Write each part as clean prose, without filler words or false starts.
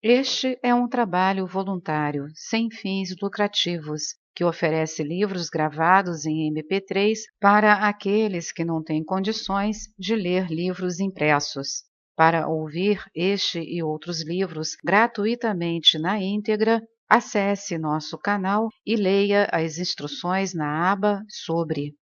Este é um trabalho voluntário, sem fins lucrativos, que oferece livros gravados em MP3 para aqueles que não têm condições de ler livros impressos. Para ouvir este e outros livros gratuitamente na íntegra, acesse nosso canal e leia as instruções na aba Sobre.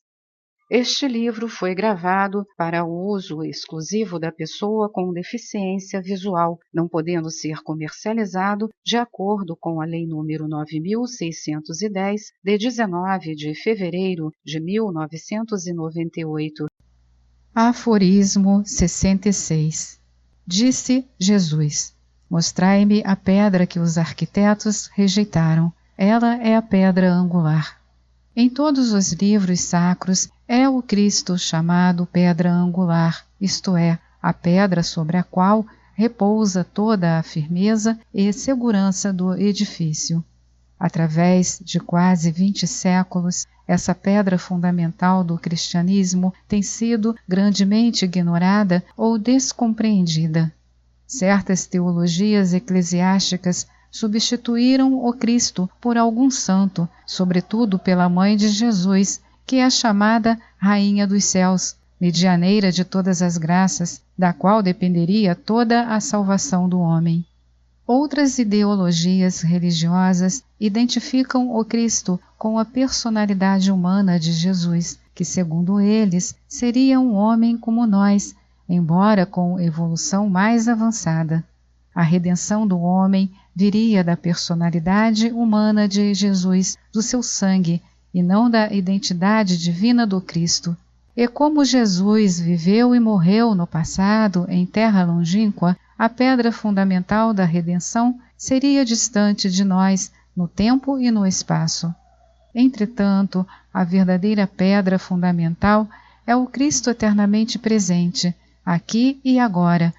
Este livro foi gravado para o uso exclusivo da pessoa com deficiência visual, não podendo ser comercializado de acordo com a Lei nº 9.610, de 19 de fevereiro de 1998. Aforismo 66. Disse Jesus: Mostrai-me a pedra que os arquitetos rejeitaram. Ela é a pedra angular. Em todos os livros sacros é o Cristo chamado pedra angular, isto é, a pedra sobre a qual repousa toda a firmeza e segurança do edifício. Através de quase 20 séculos, essa pedra fundamental do cristianismo tem sido grandemente ignorada ou descompreendida. Certas teologias eclesiásticas substituíram o Cristo por algum santo, sobretudo pela mãe de Jesus, que é chamada Rainha dos Céus, medianeira de todas as graças, da qual dependeria toda a salvação do homem. Outras ideologias religiosas identificam o Cristo com a personalidade humana de Jesus, que, segundo eles, seria um homem como nós, embora com evolução mais avançada. A redenção do homem viria da personalidade humana de Jesus, do seu sangue, e não da identidade divina do Cristo. E como Jesus viveu e morreu no passado em terra longínqua, a pedra fundamental da redenção seria distante de nós no tempo e no espaço. Entretanto, a verdadeira pedra fundamental é o Cristo eternamente presente, aqui e agora,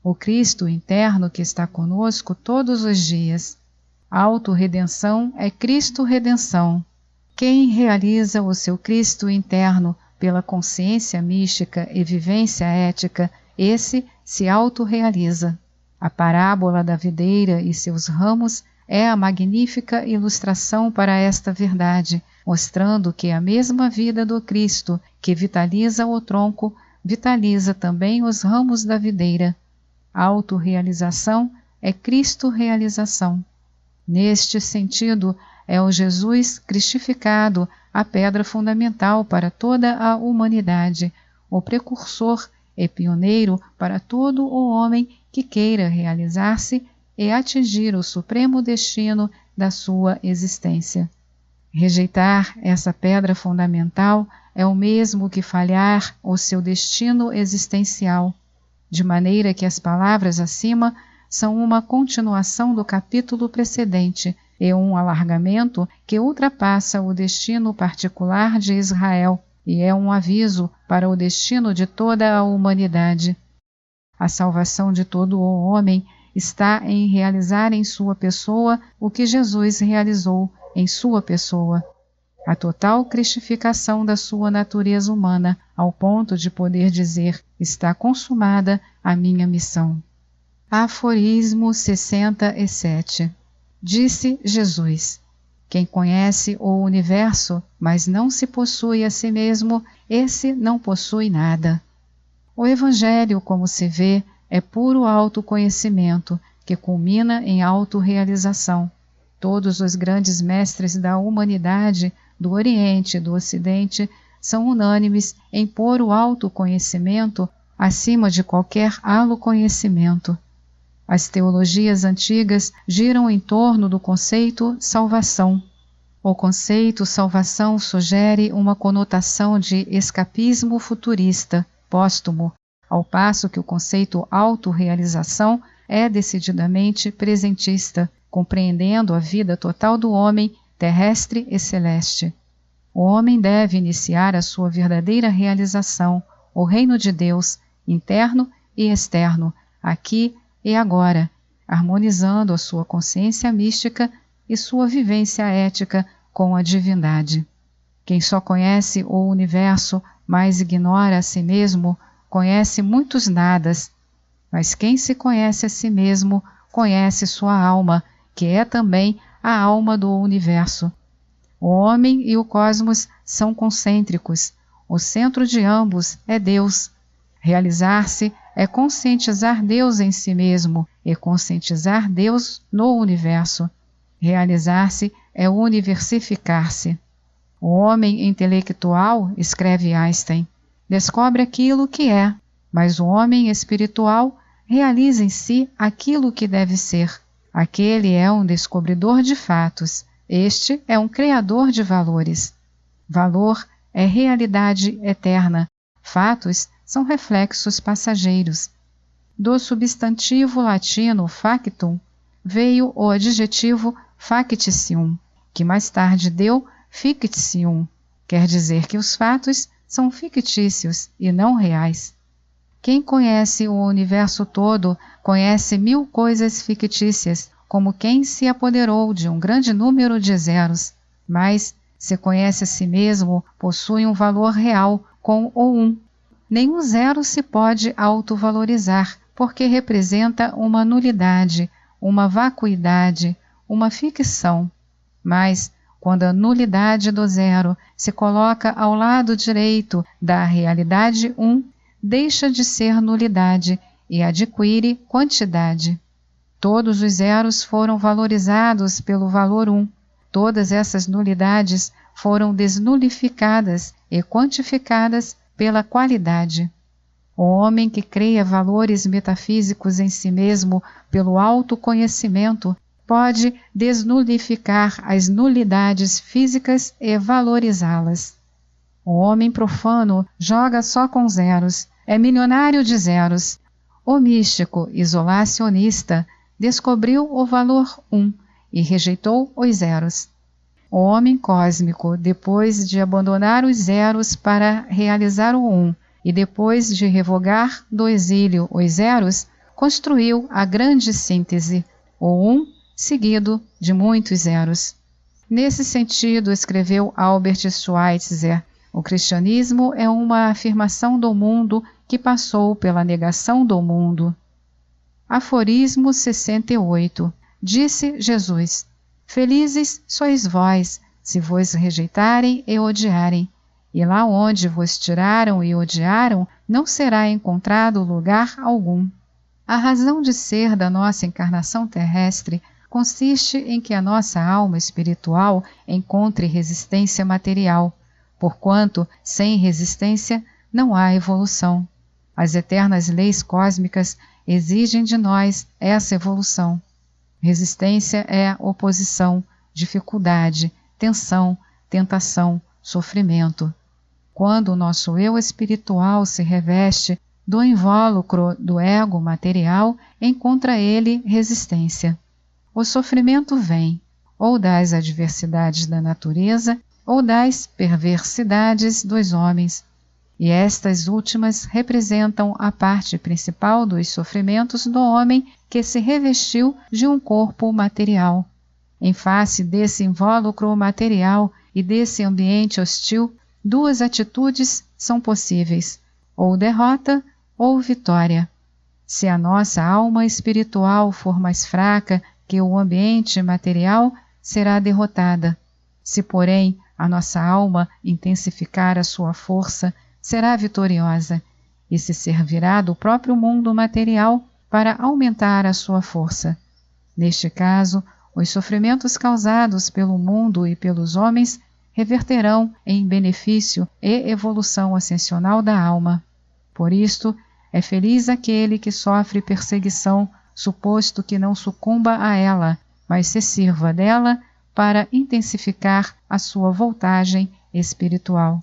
o Cristo interno que está conosco todos os dias. A autorredenção é Cristo-redenção. Quem realiza o seu Cristo interno pela consciência mística e vivência ética, esse se autorrealiza. A parábola da videira e seus ramos é a magnífica ilustração para esta verdade, mostrando que a mesma vida do Cristo que vitaliza o tronco, vitaliza também os ramos da videira. A autorrealização é Cristo-realização. Neste sentido, é o Jesus cristificado a pedra fundamental para toda a humanidade, o precursor e pioneiro para todo o homem que queira realizar-se e atingir o supremo destino da sua existência. Rejeitar essa pedra fundamental é o mesmo que falhar o seu destino existencial, de maneira que as palavras acima são uma continuação do capítulo precedente e um alargamento que ultrapassa o destino particular de Israel e é um aviso para o destino de toda a humanidade. A salvação de todo o homem está em realizar em sua pessoa o que Jesus realizou em sua pessoa, a total cristificação da sua natureza humana, ao ponto de poder dizer: está consumada a minha missão. Aforismo 67. Disse Jesus: quem conhece o universo, mas não se possui a si mesmo, esse não possui nada. O Evangelho, como se vê, é puro autoconhecimento, que culmina em autorrealização. Todos os grandes mestres da humanidade, do Oriente e do Ocidente, são unânimes em pôr o autoconhecimento acima de qualquer aloconhecimento. As teologias antigas giram em torno do conceito salvação. O conceito salvação sugere uma conotação de escapismo futurista, póstumo, ao passo que o conceito autorrealização é decididamente presentista, compreendendo a vida total do homem, terrestre e celeste. O homem deve iniciar a sua verdadeira realização, o reino de Deus, interno e externo, aqui e agora, harmonizando a sua consciência mística e sua vivência ética com a divindade. Quem só conhece o universo, mas ignora a si mesmo, conhece muitos nadas, mas quem se conhece a si mesmo conhece sua alma, que é também a alma do universo. O homem e o cosmos são concêntricos. O centro de ambos é Deus. Realizar-se é conscientizar Deus em si mesmo e conscientizar Deus no universo. Realizar-se é universificar-se. O homem intelectual, escreve Einstein, descobre aquilo que é, mas o homem espiritual realiza em si aquilo que deve ser. Aquele é um descobridor de fatos, este é um criador de valores. Valor é realidade eterna, fatos são reflexos passageiros. Do substantivo latino factum veio o adjetivo factitium, que mais tarde deu fictium, quer dizer que os fatos são fictícios e não reais. Quem conhece o universo todo conhece 1000 coisas fictícias, como quem se apoderou de um grande número de zeros, mas se conhece a si mesmo, possui um valor real com o 1. Nenhum zero se pode autovalorizar, porque representa uma nulidade, uma vacuidade, uma ficção. Mas, quando a nulidade do zero se coloca ao lado direito da realidade 1, deixa de ser nulidade e adquire quantidade. Todos os zeros foram valorizados pelo valor 1. Todas essas nulidades foram desnulificadas e quantificadas pela qualidade. O homem que cria valores metafísicos em si mesmo pelo autoconhecimento pode desnulificar as nulidades físicas e valorizá-las. O homem profano joga só com zeros, é milionário de zeros. O místico isolacionista descobriu o valor 1 e rejeitou os zeros. O homem cósmico, depois de abandonar os zeros para realizar o 1 e depois de revogar do exílio os zeros, construiu a grande síntese, o 1 seguido de muitos zeros. Nesse sentido, escreveu Albert Schweitzer, o cristianismo é uma afirmação do mundo que passou pela negação do mundo. Aforismo 68. Disse Jesus: Felizes sois vós, se vos rejeitarem e odiarem, e lá onde vos tiraram e odiaram, não será encontrado lugar algum. A razão de ser da nossa encarnação terrestre consiste em que a nossa alma espiritual encontre resistência material, porquanto, sem resistência, não há evolução. As eternas leis cósmicas exigem de nós essa evolução. Resistência é oposição, dificuldade, tensão, tentação, sofrimento. Quando o nosso eu espiritual se reveste do invólucro do ego material, encontra ele resistência. O sofrimento vem, ou das adversidades da natureza, ou das perversidades dos homens, e estas últimas representam a parte principal dos sofrimentos do homem que se revestiu de um corpo material. Em face desse invólucro material e desse ambiente hostil, duas atitudes são possíveis, ou derrota ou vitória. Se a nossa alma espiritual for mais fraca que o ambiente material, será derrotada. Se, porém, a nossa alma intensificar a sua força, será vitoriosa e se servirá do próprio mundo material para aumentar a sua força. Neste caso, os sofrimentos causados pelo mundo e pelos homens reverterão em benefício e evolução ascensional da alma. Por isto, é feliz aquele que sofre perseguição, suposto que não sucumba a ela, mas se sirva dela para intensificar a sua voltagem espiritual.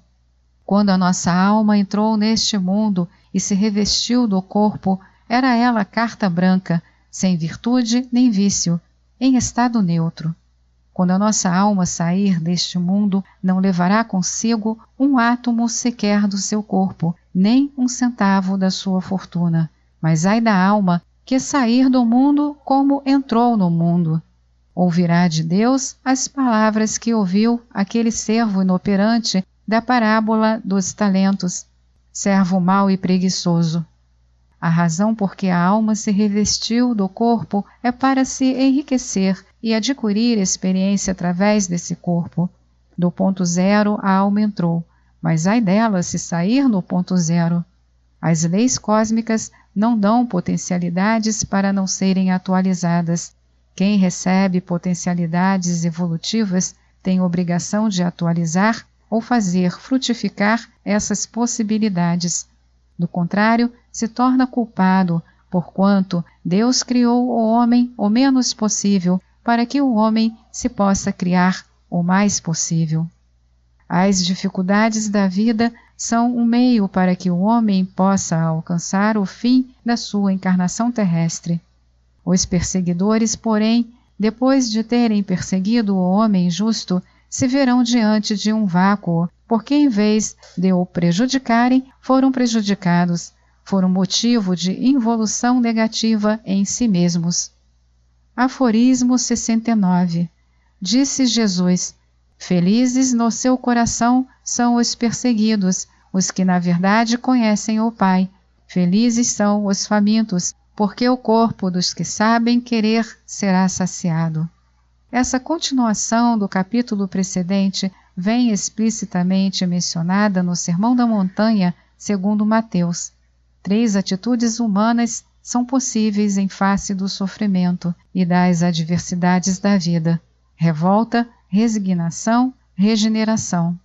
Quando a nossa alma entrou neste mundo e se revestiu do corpo, era ela carta branca, sem virtude nem vício, em estado neutro. Quando a nossa alma sair deste mundo, não levará consigo um átomo sequer do seu corpo, nem um centavo da sua fortuna. Mas ai da alma que sair do mundo como entrou no mundo. Ouvirá de Deus as palavras que ouviu aquele servo inoperante da parábola dos talentos, servo mau e preguiçoso. A razão por que a alma se revestiu do corpo é para se enriquecer e adquirir experiência através desse corpo. Do ponto zero a alma entrou, mas ai dela se sair no ponto zero. As leis cósmicas não dão potencialidades para não serem atualizadas. Quem recebe potencialidades evolutivas tem obrigação de atualizar ou fazer frutificar essas possibilidades. Do contrário, se torna culpado, porquanto Deus criou o homem o menos possível para que o homem se possa criar o mais possível. As dificuldades da vida são um meio para que o homem possa alcançar o fim da sua encarnação terrestre. Os perseguidores, porém, depois de terem perseguido o homem justo, se verão diante de um vácuo, porque em vez de o prejudicarem, foram prejudicados, foram motivo de involução negativa em si mesmos. Aforismo 69. Disse Jesus: felizes no seu coração são os perseguidos, os que na verdade conhecem o Pai. Felizes são os famintos, porque o corpo dos que sabem querer será saciado. Essa continuação do capítulo precedente vem explicitamente mencionada no Sermão da Montanha, segundo Mateus. 3 atitudes humanas são possíveis em face do sofrimento e das adversidades da vida: revolta, resignação, regeneração.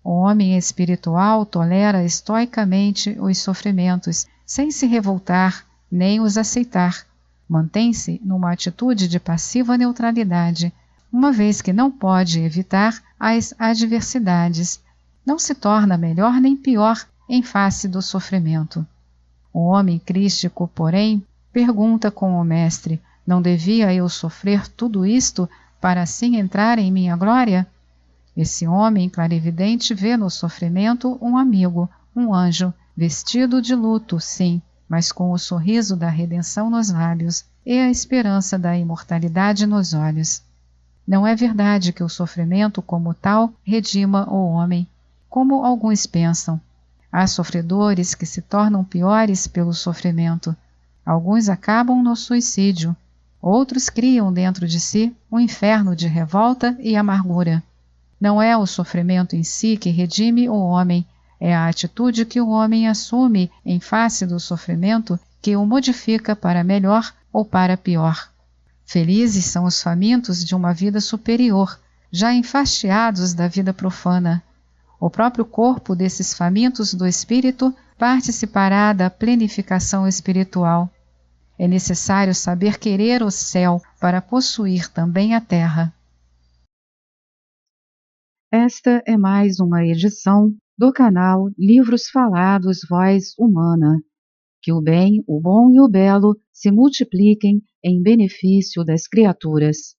O homem espiritual tolera estoicamente os sofrimentos, sem se revoltar nem os aceitar. Mantém-se numa atitude de passiva neutralidade, uma vez que não pode evitar as adversidades. Não se torna melhor nem pior em face do sofrimento. O homem crístico, porém, pergunta com o mestre: não devia eu sofrer tudo isto para assim entrar em minha glória? Esse homem clarividente vê no sofrimento um amigo, um anjo, vestido de luto, sim, mas com o sorriso da redenção nos lábios e a esperança da imortalidade nos olhos. Não é verdade que o sofrimento como tal redima o homem, como alguns pensam. Há sofredores que se tornam piores pelo sofrimento. Alguns acabam no suicídio. Outros criam dentro de si um inferno de revolta e amargura. Não é o sofrimento em si que redime o homem, é a atitude que o homem assume em face do sofrimento que o modifica para melhor ou para pior. Felizes são os famintos de uma vida superior, já enfastiados da vida profana. O próprio corpo desses famintos do espírito participará da plenificação espiritual. É necessário saber querer o céu para possuir também a terra. Esta é mais uma edição do canal Livros Falados Voz Humana. Que o bem, o bom e o belo se multipliquem em benefício das criaturas.